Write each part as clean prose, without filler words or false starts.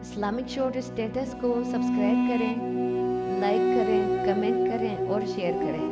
Islamic short status کو subscribe کریں، like کریں، کمنٹ کریں اور شیئر کریں۔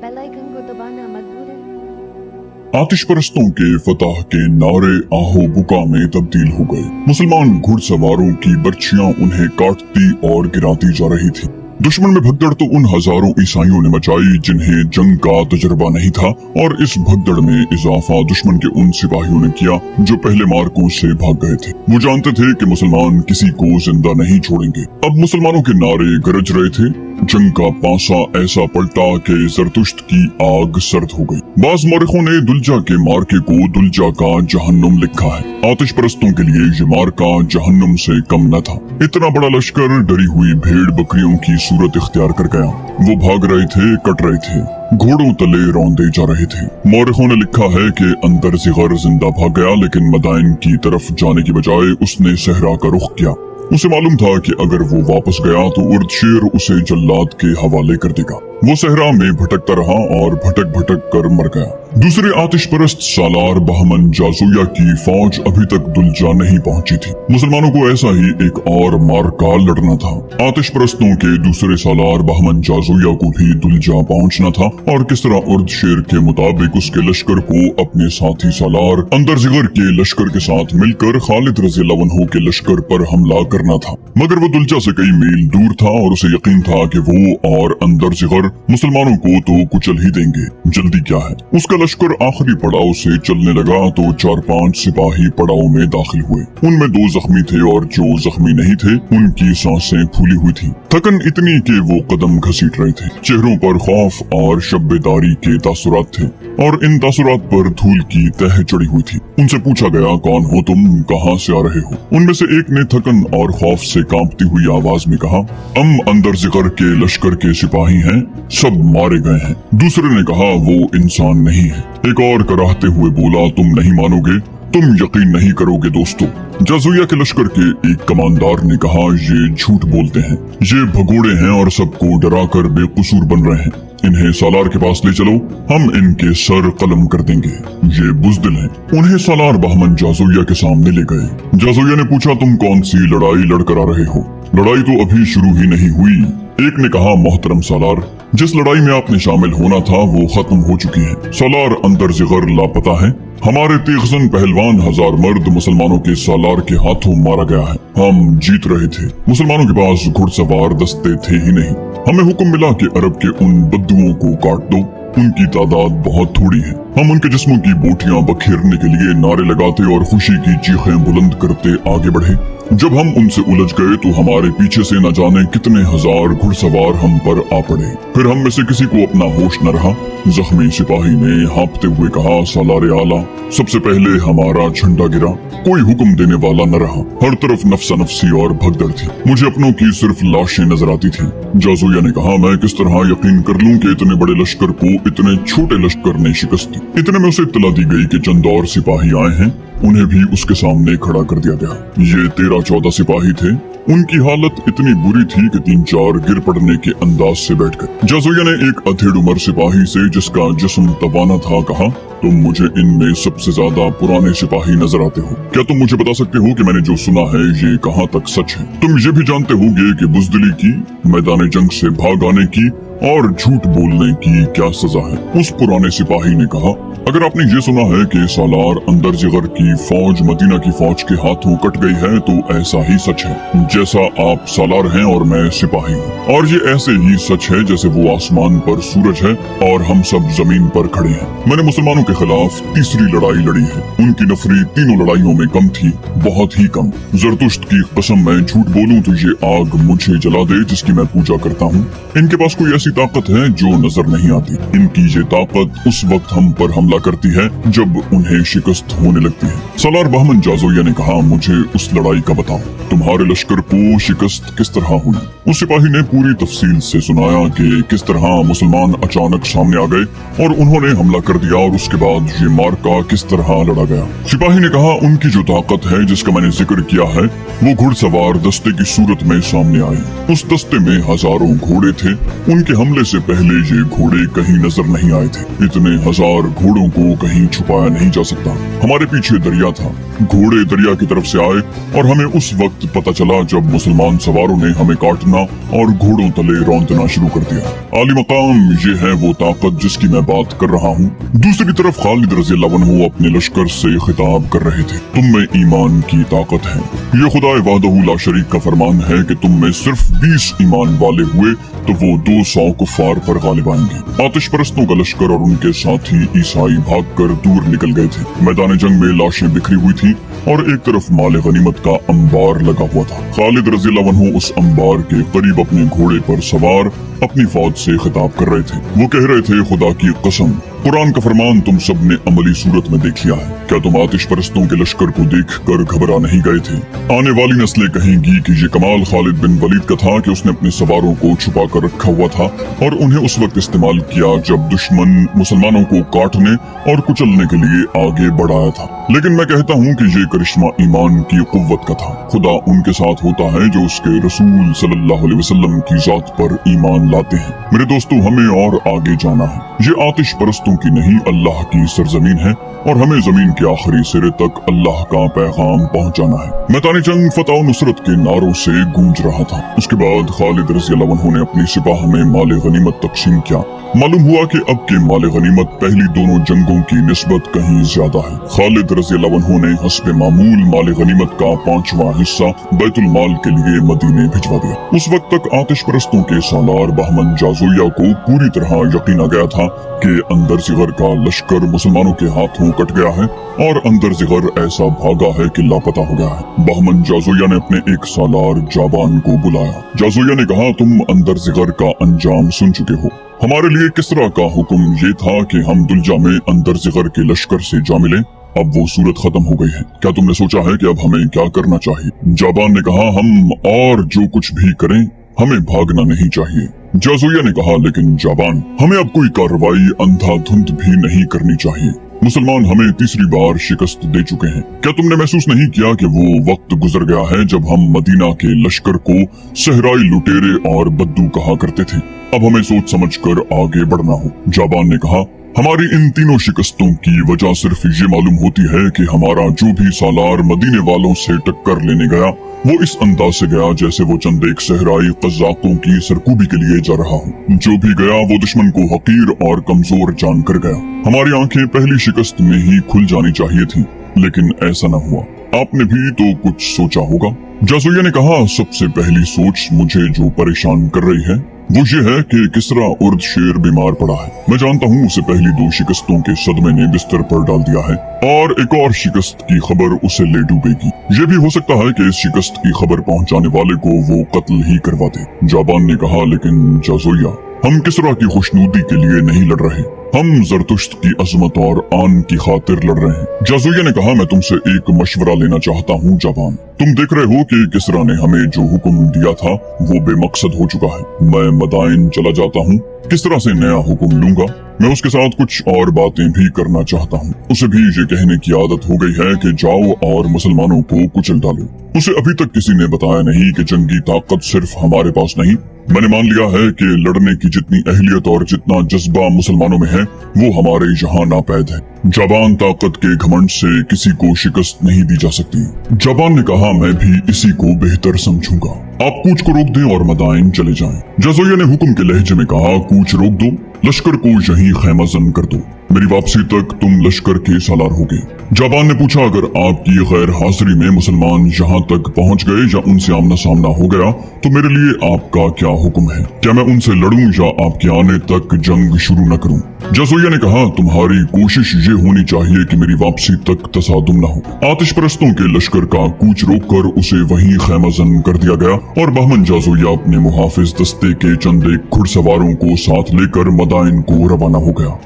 بیل آئیکن کو دبانا مت بھولیں۔ آتش پرستوں کے فتح کے نعرے آہو بکا میں تبدیل ہو گئے۔ مسلمان گھڑ سواروں کی برچیاں انہیں کاٹتی اور گراتی جا رہی تھی۔ دشمن میں بھگدڑ تو ان ہزاروں عیسائیوں نے مچائی جنہیں جنگ کا تجربہ نہیں تھا، اور اس بھگدڑ میں اضافہ دشمن کے ان سپاہیوں نے کیا جو پہلے مارکوں سے بھاگ گئے تھے۔ وہ جانتے تھے کہ مسلمان کسی کو زندہ نہیں چھوڑیں گے۔ اب مسلمانوں کے نعرے گرج رہے تھے۔ جنگ کا پانسا ایسا پلٹا کہ زرتشت کی آگ سرد ہو گئی۔ بعض مورخوں نے دلجا کے مارکے کو دلجا کا جہنم لکھا ہے۔ آتش پرستوں کے لیے یہ مارکا جہنم سے کم نہ تھا۔ اتنا بڑا لشکر ڈری ہوئی بھیڑ بکریوں کی صورت اختیار کر گیا۔ وہ بھاگ رہے تھے، کٹ رہے تھے، گھوڑوں تلے روندے جا رہے تھے۔ مورخوں نے لکھا ہے کہ اندر زغر زندہ بھاگ گیا، لیکن مدائن کی طرف جانے کی بجائے اس نے صحرا کا رخ کیا۔ اسے معلوم تھا کہ اگر وہ واپس گیا تو ارد شیر اسے جلاد کے حوالے کر دے گا۔ وہ صحرا میں بھٹکتا رہا اور بھٹک بھٹک کر مر گیا۔ دوسرے آتش پرست سالار بہمن جازویہ کی فوج ابھی تک دلجا نہیں پہنچی تھی۔ مسلمانوں کو ایسا ہی ایک اور مارکا لڑنا تھا۔ آتش پرستوں کے دوسرے سالار بہمن جازویہ کو بھی دلجا پہنچنا تھا، اور کس طرح ارد شیر کے مطابق اس کے لشکر کو اپنے ساتھی سالار اندر زغر کے لشکر کے ساتھ مل کر خالد رضی اللہ عنہ کے لشکر پر حملہ کرنا تھا۔ مگر وہ دلجا سے کئی میل دور تھا، اور اسے یقین تھا کہ وہ اور اندر زغر مسلمانوں کو تو کچل ہی دیں گے، جلدی کیا ہے۔ اس کا لشکر آخری پڑاؤ سے چلنے لگا تو 4-5 سپاہی پڑاؤ میں داخل ہوئے۔ ان میں 2 زخمی تھے، اور جو زخمی نہیں تھے ان کی سانسیں پھولی ہوئی تھی۔ تھکن اتنی کہ وہ قدم گھسیٹ رہے تھے۔ چہروں پر خوف اور شب بیداری کے تاثرات تھے، اور ان تاثرات پر دھول کی تہ چڑھی ہوئی تھی۔ ان سے پوچھا گیا، کون ہو تم، کہاں سے آ رہے ہو؟ ان میں سے ایک نے تھکن اور خوف سے کانپتی ہوئی آواز میں کہا، ہم اندر زغر کے لشکر کے سپاہی ہیں، سب مارے گئے ہیں۔ دوسرے نے کہا، وہ انسان نہیں ہے۔ ایک اور کراہتے ہوئے بولا، تم نہیں مانو گے، تم یقین نہیں کرو گے دوستو۔ جازویہ کے لشکر کے ایک کماندار نے کہا، یہ جھوٹ بولتے ہیں، یہ بھگوڑے ہیں اور سب کو ڈرا کر بے قصور بن رہے ہیں۔ انہیں سالار کے پاس لے چلو، ہم ان کے سر قلم کر دیں گے، یہ بزدل ہیں۔ انہیں سالار بہمن جازویہ کے سامنے لے گئے۔ جازویہ نے پوچھا، تم کون سی لڑائی لڑ کر آ رہے ہو؟ لڑائی تو ابھی شروع ہی نہیں ہوئی۔ ایک نے کہا، محترم سالار، جس لڑائی میں آپ نے شامل ہونا تھا وہ ختم ہو چکی ہے۔ سالار اندر زغر لاپتہ ہے۔ ہمارے تیغزن پہلوان 1000 مرد مسلمانوں کے سالار کے ہاتھوں مارا گیا ہے۔ ہم جیت رہے تھے، مسلمانوں کے پاس گھڑ سوار دستے تھے ہی نہیں۔ ہمیں حکم ملا کہ عرب کے ان بدوؤں کو کاٹ دو، ان کی تعداد بہت تھوڑی ہے۔ ہم ان کے جسموں کی بوٹیاں بکھیرنے کے لیے نعرے لگاتے اور خوشی کی چیخیں بلند کرتے آگے بڑھے۔ جب ہم ان سے الجھ گئے تو ہمارے پیچھے سے نہ جانے کتنے ہزار گھڑ سوار ہم پر آ پڑے۔ پھر ہم میں سے کسی کو اپنا ہوش نہ رہا۔ زخمی سپاہی نے ہانپتے ہوئے کہا، سالار اعلیٰ، سب سے پہلے ہمارا جھنڈا گرا، کوئی حکم دینے والا نہ رہا۔ ہر طرف نفسا نفسی اور بھگدڑ تھی۔ مجھے اپنوں کی صرف لاشیں نظر آتی تھی۔ جازویہ نے کہا، میں کس طرح یقین کر لوں کہ اتنے بڑے لشکر کو اتنے چھوٹے لشکر نے شکست دی؟ اتنے میں اسے اطلاع دی گئی کہ چند اور سپاہی آئے ہیں، انہیں بھی اس کے سامنے کھڑا کر دیا گیا۔ یہ 13-14 سپاہی تھے۔ ان کی حالت اتنی بری تھی کہ 3-4 گر پڑنے کے انداز سے بیٹھ گئے۔ جازویہ نے ایک ادھیڑ عمر سپاہی سے جس کا جسم توانا تھا کہا، تم مجھے ان میں سب سے زیادہ پرانے سپاہی نظر آتے ہو، کیا تم مجھے بتا سکتے ہو کہ میں نے جو سنا ہے یہ کہاں تک سچ ہے؟ تم یہ بھی جانتے ہو گے کہ بزدلی کی، میدان جنگ سے بھاگ آنے کی اور جھوٹ بولنے کی کیا سزا ہے؟ اس پرانے سپاہی نے کہا، اگر آپ نے یہ سنا ہے کہ سالار اندر زغر کی فوج مدینہ کی فوج کے ہاتھوں کٹ گئی ہے تو ایسا ہی سچ ہے جیسا آپ سالار ہیں اور میں سپاہی ہوں، اور یہ ایسے ہی سچ ہے جیسے وہ آسمان پر سورج ہے اور ہم سب زمین پر کھڑے ہیں۔ میں نے مسلمانوں کے خلاف تیسری لڑائی لڑی ہے۔ ان کی نفری تینوں لڑائیوں میں کم تھی، بہت ہی کم۔ زرتشت کی قسم میں جھوٹ بولوں تو یہ آگ مجھے جلا دے جس کی میں پوجا کرتا ہوں۔ ان کے پاس کوئی ایسی طاقت ہے جو نظر نہیں آتی۔ ان کی یہ طاقت اس وقت ہم پر حملہ کرتی ہے جب انہیں شکست ہونے لگتی ہے۔ سالار بہمن جازویہ نے کہا، مجھے اس لڑائی کا بتاؤ، تمہارے لشکر کو شکست کس طرح ہوئی؟ اس سپاہی نے پوری تفصیل سے سنایا کہ کس طرح مسلمان اچانک سامنے آ گئے اور انہوں نے حملہ کر دیا، اور اس کے بعد یہ مارکا کس طرح لڑا گیا۔ سپاہی نے کہا، ان کی جو طاقت ہے جس کا میں نے ذکر کیا ہے وہ گھڑ سوار دستے کی صورت میں سامنے آئی۔ اس دستے میں ہزاروں گھوڑے تھے، ان کے हमले से पहले ये घोड़े कहीं नजर नहीं आए थे। इतने हजार घोड़ों को कहीं छुपाया नहीं जा सकता। हमारे पीछे दरिया था, घोड़े दरिया की तरफ से आए और हमें उस वक्त पता चला जब मुसलमान सवारों ने हमें काटना और घोड़ों तले रौंदना शुरू कर दिया। आली मकाम, ये है वो ताकत जिसकी मैं बात कर रहा हूँ। दूसरी तरफ खालिद रज़ी अल्लाह अन्हु अपने लश्कर से खिताब कर रहे थे, तुम में ईमान की ताकत है। ये खुदा वाहदहू ला शरीक का फरमान है कि तुम में सिर्फ 20 ईमान वाले हुए तो वो 200 कुफार पर गालिब आएंगे। आतिश परस्तों का लश्कर और उनके साथी ईसाई भागकर दूर निकल गए थे। मैदान जंग में लाशें बिखरी हुई थी और एक तरफ माल गनीमत का अंबार लगा हुआ था। खालिद रज़ी अल्लाह अन्हु उस अंबार के करीब अपने घोड़े पर सवार अपनी फौज से खिताब कर रहे थे। वो कह रहे थे, खुदा की कसम, कुरान का फरमान तुम सब ने अमली सूरत में देख लिया है। क्या तुम आतिश परस्तों के लश्कर को देख कर घबरा नहीं गए थे? आने वाली नस्लें कहेंगी कि ये कमाल खालिद बिन वलीद का था कि उसने अपने सवारों को छुपा कर रखा हुआ था और उन्हें उस वक्त इस्तेमाल किया जब दुश्मन मुसलमानों को काटने और कुचलने के लिए आगे बढ़ाया था। लेकिन मैं कहता हूँ कि ये करिश्मा ईमान की कुव्वत का था। खुदा उनके साथ होता है जो उसके रसूल सल्लल्लाहु अलैहि वसल्लम की जात पर ईमान लाते हैं। मेरे दोस्तों, हमें और आगे जाना है। ये आतिश परस्तों की नहीं, अल्लाह की सरजमीन है और हमें जमीन के आखिरी सिरे तक अल्लाह का पैगाम पहुंचाना है। मैदान जंग फतह और नुसरत के नारों से गूंज रहा था। उसके बाद खालिद रज़ी अल्लाह अन्हु ने अपनी सिपाह में माल गनीमत तकसीम किया। मालूम हुआ कि अब के माल गनीमत पहली दोनों जंगों की निस्बत कहीं ज्यादा है। खालिद रज़ी अल्लाह अन्हु ने हस्बे मामूल माल गनीमत का 5वां हिस्सा बैतुल माल के लिए मदीने भिजवा दिया। उस वक्त तक आतिश परस्तों के सालार बहमन जाज़ोया को पूरी तरह यकीन आ गया था कि अंदर जिगर का लश्कर मुसलमानों के हाथों कट गया है और अंदर जिगर ऐसा भागा है कि लापता हो गया है। बहमन जाज़ोया ने अपने एक सालार जाबान को बुलाया। जाज़ोया ने कहा, तुम अंदर जिगर का अंजाम सुन चुके हो। हमारे लिए किसरा का हुक्म ये था कि हम दुलजा में अंदर जिगर के लश्कर से जा मिले। अब वो सूरत खत्म हो गई है। क्या तुमने सोचा है कि अब हमें क्या करना चाहिए? जाबान ने कहा, हम और जो कुछ भी करें हमें भागना नहीं चाहिए। जाज़ोया ने कहा, लेकिन जाबान, हमें अब कोई कार्रवाई अंधाधुंध भी नहीं करनी चाहिए। मुसलमान हमें तीसरी बार शिकस्त दे चुके हैं। क्या तुमने महसूस नहीं किया कि वो वक्त गुजर गया है जब हम मदीना के लश्कर को सहराई लुटेरे और बद्दू कहा करते थे? अब हमें सोच समझकर आगे बढ़ना हो। जाबान ने कहा, हमारी इन तीनों शिकस्तों की वजह सिर्फ ये मालूम होती है कि हमारा जो भी सालार मदीने वालों से टक्कर लेने गया वो इस अंदाज से गया जैसे वो चंद एक सहराई कज़ाकों की सरकूबी के लिए जा रहा हो। जो भी गया वो दुश्मन को हकीर और कमजोर जानकर गया। हमारी आंखें पहली शिकस्त में ही खुल जानी चाहिए थी, लेकिन ऐसा न हुआ। आपने भी तो कुछ सोचा होगा। जाज़ोया ने कहा, सबसे पहली सोच मुझे जो परेशान कर रही है वो ये है कि किसरा उर्द शेर बीमार पड़ा है। मैं जानता हूँ उसे पहली 2 शिकस्तों के सदमे ने बिस्तर पर डाल दिया है और एक और शिकस्त की खबर उसे ले डूबेगी। ये भी हो सकता है कि इस शिकस्त की खबर पहुँचाने वाले को वो कत्ल ही करवा दे। जाबान ने कहा, लेकिन जाज़ोया, हम किसरा की खुशनुदी के लिए नहीं लड़ रहे, हम जरतुश्त की अजमत और आन की खातिर लड़ रहे हैं। जाज़ोया ने कहा, मैं तुमसे एक मशवरा लेना चाहता हूँ जाबान। तुम देख रहे हो कि किसरा ने हमें जो हुक्म दिया था वो बेमकसद हो चुका है। मैं मदाइन चला जाता हूँ, किसरा से नया हुक्म लूंगा। मैं उसके साथ कुछ और बातें भी करना चाहता हूँ। उसे भी ये कहने की आदत हो गई है कि जाओ और मुसलमानों को कुचल डालो। उसे अभी तक किसी ने बताया नहीं कि जंगी ताकत सिर्फ हमारे पास नहीं। मैंने मान लिया है कि लड़ने की जितनी अहलियत और जितना जज्बा मुसलमानों में है वो हमारे यहाँ नापैद है। जाबान ताकत के घमंड से किसी को शिकस्त नहीं दी जा सकती। जाबान ने कहा, मैं भी इसी को बेहतर समझूंगा। आप कूच को रोक दें और मदाइन चले जाएं। जाज़ोया ने हुक्म के लहजे में कहा, कूच रोक दो, लश्कर को यहीं खैमा जन कर दो। मेरी वापसी तक तुम लश्कर के सालार होगे। जाबान ने पूछा, अगर आपकी गैर हाजिरी में मुसलमान यहाँ तक पहुँच गए या उनसे आमना सामना हो गया तो मेरे लिए आपका क्या हुक्म है? क्या मैं उनसे लड़ूं या आपके आने तक जंग शुरू न करूं? जाज़ोया ने कहा, तुम्हारी कोशिश ये होनी चाहिए कि मेरी वापसी तक तसादुम न हो। आतिश परस्तों के लश्कर का कूच रोककर उसे वहीं खैमाजन कर दिया गया और बहमन जाज़ोया अपने मुहाफिज दस्ते के चंद एक घुड़सवारों को साथ लेकर मदाइन को रवाना हो गया।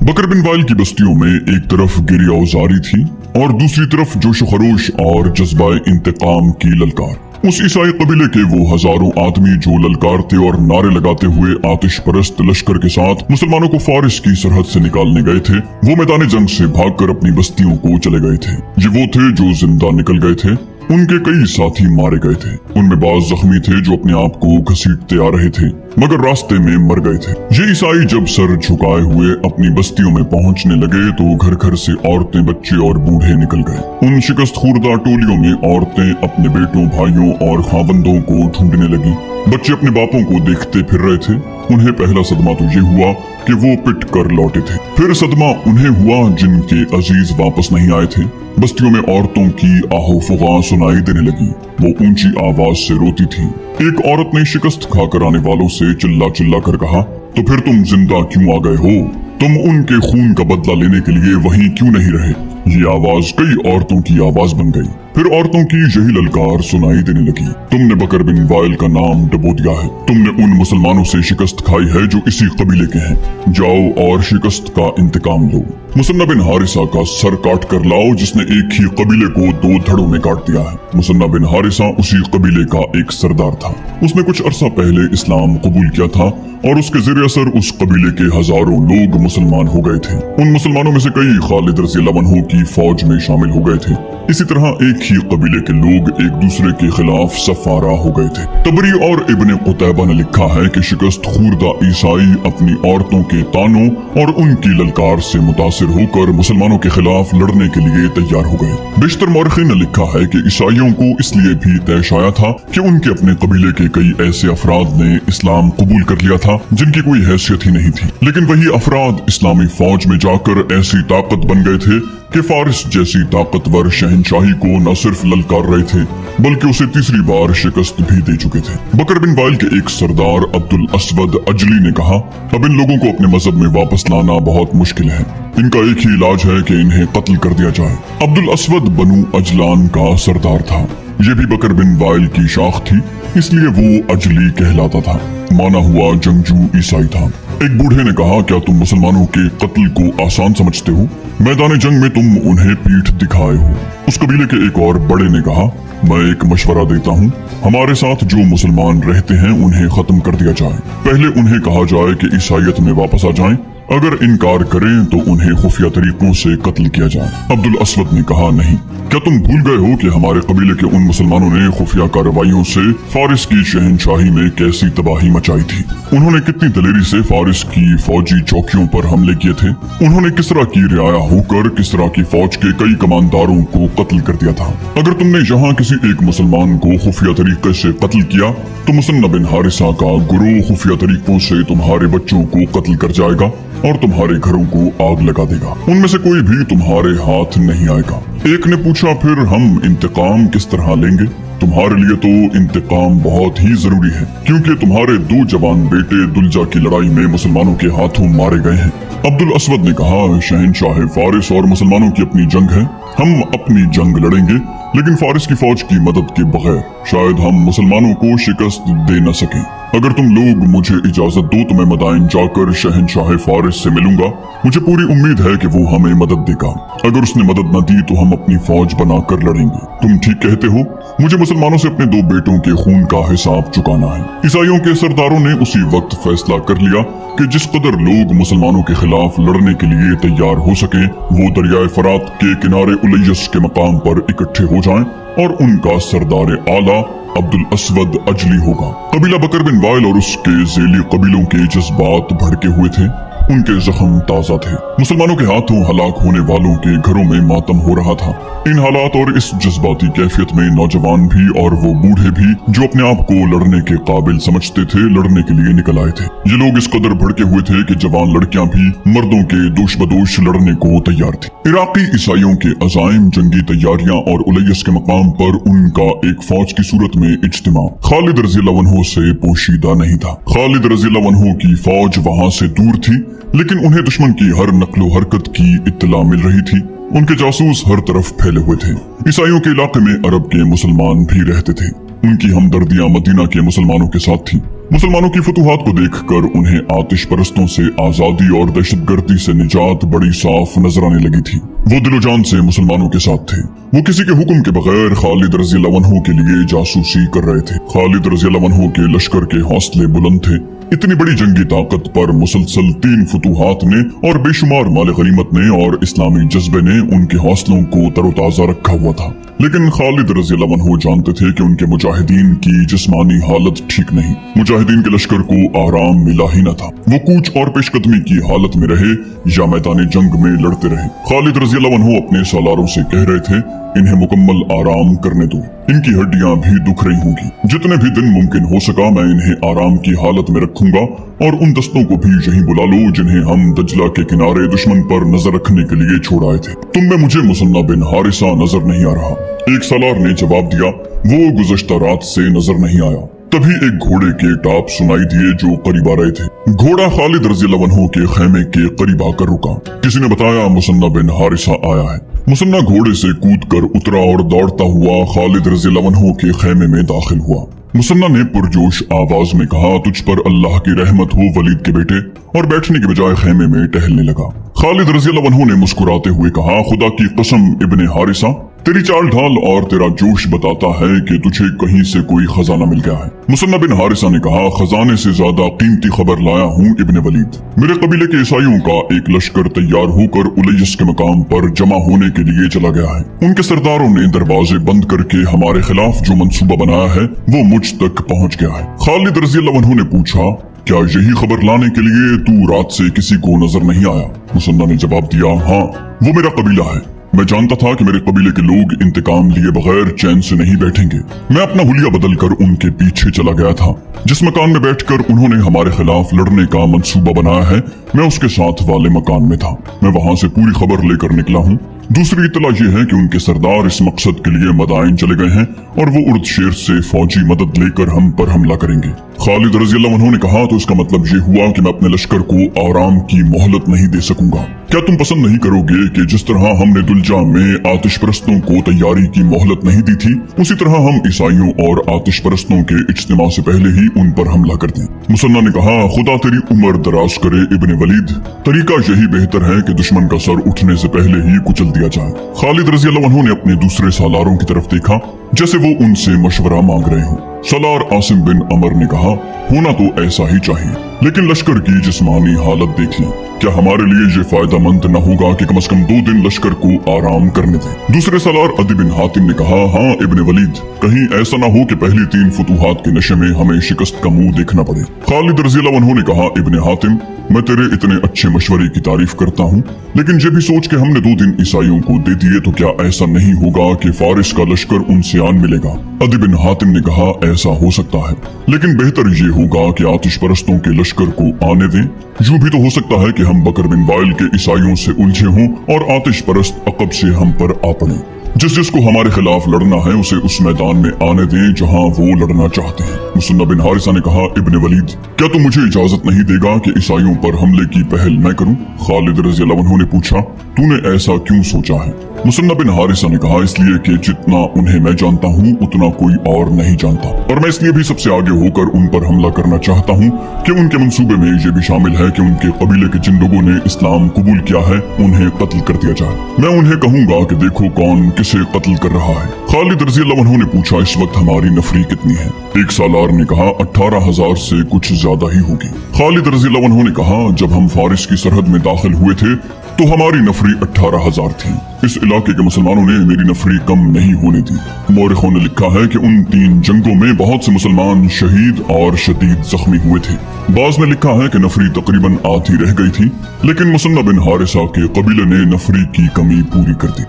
बकर बिन वाइल की बस्तियों में एक तरफ गिरिया जारी थी और दूसरी तरफ जोश खरोश और जज्बा इंतकाम की ललकार। उस ईसाई कबीले के वो हजारों आदमी जो ललकारते और नारे लगाते हुए आतिश परस्त लश्कर के साथ मुसलमानों को फारिस की सरहद से निकालने गए थे, वो मैदान जंग से भागकर अपनी बस्तियों को चले गए थे। ये वो थे जो जिंदा निकल गए थे। उनके कई साथी मारे गए थे। उनमें बाज जख्मी थे जो अपने आप को घसीटते आ रहे थे मगर रास्ते में मर गए थे। ये ईसाई जब सर झुकाए हुए अपनी बस्तियों में पहुंचने लगे तो घर घर से औरतें, बच्चे और बूढ़े निकल गए। उन शिकस्त खुर्दा टोलियों में औरतें अपने बेटों, भाइयों और खावंदों को ढूंढने लगी। बच्चे अपने बापों को देखते फिर रहे थे। उन्हें पहला सदमा तो ये हुआ कि वो पिट कर लौटे थे। फिर सदमा उन्हें हुआ जिनके अजीज वापस नहीं आए थे। बस्तियों में औरतों की आहो फुगा सुनाई देने लगी। वो ऊंची आवाज से रोती थी। एक औरत ने शिकस्त खाकर आने वालों से चिल्ला चिल्ला कर कहा, तो फिर तुम जिंदा क्यों आ गए हो? तुम उनके खून का बदला लेने के लिए वहीं क्यों नहीं रहे? ये आवाज कई औरतों की आवाज बन गई। फिर औरतों की यही ललकार सुनाई देने लगी, तुमने बकर बिन वाइल का नाम डबो दिया है। तुमने उन मुसलमानों से शिकस्त खाई है जो इसी कबीले के हैं। जाओ और शिकस्त का इंतकाम लो। मुसन्ना बिन हारिसा का सर काट कर लाओ जिसने एक ही कबीले को 2 धड़ों में काट दिया है। मुसन्ना बिन हारिसा उसी कबीले का एक सरदार था। उसने कुछ अरसा पहले इस्लाम कबूल किया था और उसके ज़रिए असर उस कबीले के हजारों लोग मुसलमान हो गए थे। उन मुसलमानों में से कई खालिद रज़ियल्लाहु अन्हु की फौज में शामिल हो गए थे। इसी तरह एक ही कबीले के लोग एक दूसरे के खिलाफ सफारा हो गए थे। तबरी और इब्ने कुतैबा ने लिखा है कि शिकस्त खुर्दा ईसाई अपनी औरतों के तानों और उनकी ललकार से मुतासिर होकर मुसलमानों के खिलाफ लड़ने के लिए तैयार हो गए। बेशतर मौरखीन ने लिखा है कि ईसाइयों को इसलिए भी तैश आया था कि उनके अपने कबीले के कई ऐसे अफराद ने इस्लाम कबूल कर लिया था जिनकी कोई हैसियत ही नहीं थी, लेकिन वही अफराद इस्लामी फौज में जाकर ऐसी ताकत बन गए थे कि फारिस जैसी ताकतवर शहनशाही को न सिर्फ ललकार रहे थे बल्कि उसे तीसरी बार शिकस्त भी दे चुके थे। बकर बिन वाइल के एक सरदार अब्दुल असवद अजली ने कहा, अब इन लोगों को अपने मजहब में वापस लाना बहुत मुश्किल है। इनका एक ही इलाज है कि इन्हें कत्ल कर दिया जाए। अब्दुल असवद बनु अजलान का सरदार था। ये भी बकर बिन वाइल की शाख थी, इसलिए वो अजली कहलाता था। माना हुआ जंगजू ईसाई था। एक बूढ़े ने कहा, क्या तुम मुसलमानों के कत्ल को आसान समझते हो? मैदान जंग में तुम उन्हें पीठ दिखाए हो। उस कबीले के एक और बड़े ने कहा, मैं एक मशवरा देता हूँ, हमारे साथ जो मुसलमान रहते हैं उन्हें खत्म कर दिया जाए। पहले उन्हें कहा जाए कि ईसाईयत में वापस आ जाएं, अगर इनकार करें तो उन्हें खुफिया तरीकों से कत्ल किया जाए। अब्दुल असवद ने कहा, नहीं, क्या तुम भूल गए हो कि हमारे कबीले के उन मुसलमानों ने खुफिया कार्रवाइयों से फारिस की शहनशाही में कैसी तबाही मचाई थी? उन्होंने कितनी दलेरी से फारिस की फौजी चौकियों पर हमले किए थे। उन्होंने किसरा की रियाया होकर किसरा की फौज के कई कमांडरों को कत्ल कर दिया था। अगर तुमने यहाँ किसी एक मुसलमान को खुफिया तरीके से कत्ल किया तो मुसन्ना बिन हारिसा का गुरूह खुफिया तरीकों से तुम्हारे बच्चों को कत्ल कर जाएगा और तुम्हारे घरों को आग लगा देगा। उनमें से कोई भी तुम्हारे हाथ नहीं आएगा। एक ने पूछा, फिर हम इंतकाम किस तरह लेंगे? तुम्हारे लिए तो इंतकाम बहुत ही जरूरी है, क्योंकि तुम्हारे 2 जवान बेटे दुलजा की लड़ाई में मुसलमानों के हाथों मारे गए हैं। अब्दुल असवद ने कहा, शहनशाह फारिस और मुसलमानों की अपनी जंग है, हम अपनी जंग लड़ेंगे, लेकिन फारिस की फौज की मदद के बगैर शायद हम मुसलमानों को शिकस्त दे न सकें। अगर तुम लोग मुझे इजाजत दो तो मैं मदाइन जाकर शहनशाह फारिस से मिलूंगा। मुझे पूरी उम्मीद है कि वो हमें मदद देगा। अगर उसने मदद न दी तो हम अपनी फौज बनाकर लड़ेंगे। तुम ठीक कहते हो, मुझे मुसलमानों से अपने 2 बेटों के खून का हिसाब चुकाना है। ईसाइयों के सरदारों ने उसी वक्त फैसला कर लिया कि जिस कदर लोग मुसलमानों के खिलाफ लड़ने के लिए तैयार हो सके वो दरियाए फरात के किनारे उलैयस के मकाम पर इकट्ठे हो जाएं और उनका सरदार आला अब्दुल असवद अजली होगा। कबीला बकर बिन वाइल और उसके झेली कबीलों के जज्बात भड़के हुए थे। उनके जख्म ताजा थे। मुसलमानों के हाथों हलाक होने वालों के घरों में मातम हो रहा था। इन हालात और इस जज्बाती कैफियत में नौजवान भी और वो बूढ़े भी जो अपने आप को लड़ने के काबिल समझते थे लड़ने के लिए निकल आए थे। ये लोग इस कदर भड़के हुए थे कि जवान लड़कियां भी मर्दों के दोष बदोश लड़ने को तैयार थी। इराकी ईसाइयों के अजाइम, जंगी तैयारियां और उलैयस के मकाम पर उनका एक फौज की सूरत में इज्तिमा खालिद रज़ियल्लाहु अन्हु से पोशीदा नहीं था। खालिद रज़ियल्लाहु अन्हु की फौज वहां से दूर थी, लेकिन उन्हें दुश्मन की हर नकलो हरकत की इत्तला मिल रही थी। उनके जासूस हर तरफ फैले हुए थे। ईसाइयों के इलाके में अरब के मुसलमान भी रहते थे। उनकी हमदर्दियां मदीना के मुसलमानों के साथ थी। मुसलमानों की फतूहात को देखकर उन्हें आतिश परस्तों से आजादी और दहशतगर्दी से निजात बड़ी साफ नजर आने लगी थी। वो दिलो जान से मुसलमानों के साथ थे। वो किसी के हुक्म के बगैर खालिद रज़ियल्लाहु अन्हु के लिए जासूसी कर रहे थे। खालिद रज़ियल्लाहु अन्हु के लश्कर के हौसले बुलंद थे। इतनी बड़ी जंगी ताकत पर मुसलसल 3 फतूहात ने और बेशुमार माल गनीमत ने और इस्लामी जज्बे ने उनके हौसलों को तरोताजा रखा हुआ था। लेकिन खालिद रज़ी अल्लाह अन्हु जानते थे कि उनके मुजाहिदीन की जिस्मानी हालत ठीक नहीं। मुजाहिदीन के लश्कर को आराम मिला ही न था। वो कूच और पेशकदमी की हालत में रहे या मैदान जंग में लड़ते रहे। खालिद रज़ी अल्लाह अन्हु अपने सालारों से कह रहे थे, इन्हें मुकम्मल आराम करने दो, इनकी हड्डियां भी दुख रही होंगी। जितने भी दिन मुमकिन हो सका मैं इन्हें आराम की हालत में रखूंगा और उन दस्तों को भी यहीं बुला लो जिन्हें हम दजला के किनारे दुश्मन पर नजर रखने के लिए छोड़ आए थे। तुम में मुझे मुसन्ना बिन हारिसा नजर नहीं आ रहा। एक सालार ने जवाब दिया, वो गुज़श्ता रात से नजर नहीं आया। तभी एक घोड़े के टाप सुनाई दिए जो करीब आ रहे थे। घोड़ा खालिद रज़ी अल्लाह अन्हु के खेमे के करीब आकर रुका। किसी ने बताया मुसन्ना बिन हारिसा आया है। मुसन्ना घोड़े से कूदकर उतरा और दौड़ता हुआ खालिद रज़ी अल्लाह अन्हु के खेमे में दाखिल हुआ। मुसन्ना ने पुरजोश आवाज में कहा, तुझ पर अल्लाह की रहमत हो वलीद के बेटे, और बैठने के बजाय खेमे में टहलने लगा। खालिद रज़ी अल्लाह अन्हु ने मुस्कुराते हुए कहा, खुदा की कसम इब्ने हारिसा, तेरी चाल ढाल और तेरा जोश बताता है कि तुझे कहीं से कोई खजाना मिल गया है। मुसन्ना बिन हारिसा ने कहा, खजाने से ज्यादा कीमती खबर लाया हूँ इब्ने वलीद। मेरे कबीले के ईसाइयों का एक लश्कर तैयार होकर उलैस के मकाम पर जमा होने के लिए चला गया है। उनके सरदारों ने दरवाजे बंद करके हमारे खिलाफ जो मंसूबा बनाया है वो मुझ तक पहुँच गया है। खालिद रज़ी अल्लाह अन्हु ने पूछा, क्या यही खबर लाने के लिए तू रात से किसी को नजर नहीं आया? मुसन्ना ने जवाब दिया, हाँ, वो मेरा कबीला है। मैं जानता था कि मेरे कबीले के लोग इंतकाम लिए बगैर चैन से नहीं बैठेंगे। मैं अपना हुलिया बदलकर उनके पीछे चला गया था। जिस मकान में बैठकर उन्होंने हमारे खिलाफ लड़ने का मंसूबा बनाया है, मैं उसके साथ वाले मकान में था। मैं वहां से पूरी खबर लेकर निकला हूँ। दूसरी इत्तला ये है कि उनके सरदार इस मकसद के लिए मदाइन चले गए हैं और वो उर्द शेर से फौजी मदद लेकर हम पर हमला करेंगे। खालिद रज़ी अल्लाह अन्हु ने कहा, तो इसका मतलब ये हुआ कि मैं अपने लश्कर को आराम की मोहलत नहीं दे सकूंगा। क्या तुम पसंद नहीं करोगे कि जिस तरह हमने दुलजा में आतिश परस्तों को तैयारी की मोहलत नहीं दी थी, उसी तरह हम ईसाइयों और आतिश परस्तों के इज्तिमा से पहले ही उन पर हमला कर दें? मुसन्ना ने कहा, खुदा तेरी उम्र दराज करे इब्ने वलीद, तरीका यही बेहतर है कि दुश्मन का सर उठने से पहले ही कुचल दिया जाए। खालिद रज़ी अल्लाह अन्हु ने अपने दूसरे सालारों की तरफ देखा जैसे वो उनसे मशवरा मांग रहे हों। सालार आसिम बिन अमर ने कहा, होना तो ऐसा ही चाहिए, लेकिन लश्कर की जिस्मानी हालत देख लें। क्या हमारे लिए ये फायदेमंद न होगा कि कम से कम 2 दिन लश्कर को आराम करने दें? दूसरे सालार अदी बिन हातिम ने कहा, हाँ इब्ने वलीद, कहीं ऐसा ना हो कि पहली 3 फुतूहात के नशे में हमें शिकस्त का मुंह देखना पड़े। खालिद रज़ी अल्लाह अन्हु ने कहा, इब्ने हातिम, मैं तेरे इतने अच्छे मशवरे की तारीफ करता हूँ, लेकिन ये भी सोच के हमने 2 दिन ईसाइयों को दे दिए तो क्या ऐसा नहीं होगा कि फारिस का लश्कर उनसे आन मिलेगा? अदी बिन हातिम ने कहा, ऐसा हो सकता है, लेकिन बेहतर ये होगा कि आतिश परस्तों के लश्कर को आने दें। यूं भी तो हो सकता है कि हम बकर बिन वाइल के ईसाइयों से उलझे हों और आतिश परस्त अकब से हम पर आ पड़े। जिस जिसको हमारे खिलाफ लड़ना है उसे उस मैदान में आने दें जहां वो लड़ना चाहते हैं। मुसन्ना बिन हारिसा ने कहा, इब्ने वलीद, क्या तू मुझे इजाजत नहीं देगा कि ईसाइयों पर हमले की पहल मैं करूं? खालिद रज़ी अल्लाह अन्हु ने पूछा, तूने ऐसा क्यों सोचा है? मुसन्ना बिन हारिसा ने कहा, इसलिए कि जितना उन्हें मैं जानता हूँ उतना कोई और नहीं जानता, और मैं इसलिए भी सबसे आगे होकर उन पर हमला करना चाहता हूँ कि उनके मंसूबे में ये भी शामिल है कि उनके कबीले के जिन लोगों ने इस्लाम कबूल किया है उन्हें कत्ल कर दिया जाए। मैं उन्हें कहूंगा कि देखो कौन किसे कत्ल कर रहा है। खालिद रज़ी अल्लाह अन्हु ने पूछा, इस वक्त हमारी नफरी कितनी है? एक सालार ने कहा, 18,000 से कुछ ज्यादा ही होगी। खालिद रज़ी अल्लाह अन्हु ने कहा, जब हम फारिस की सरहद में दाखिल हुए थे तो हमारी नफरी 18,000 थी। इस इलाके के मुसलमानों ने मेरी नफरी कम नहीं होने दी। मौरखों ने लिखा है कि उन 3 जंगों में बहुत से मुसलमान शहीद और शदीद जख्मी हुए थे। बाज ने लिखा है कि नफरी तकरीबन आधी रह गई थी, लेकिन मुसन्ना बिन हारिसा के कबीले ने नफरी की कमी पूरी कर दी।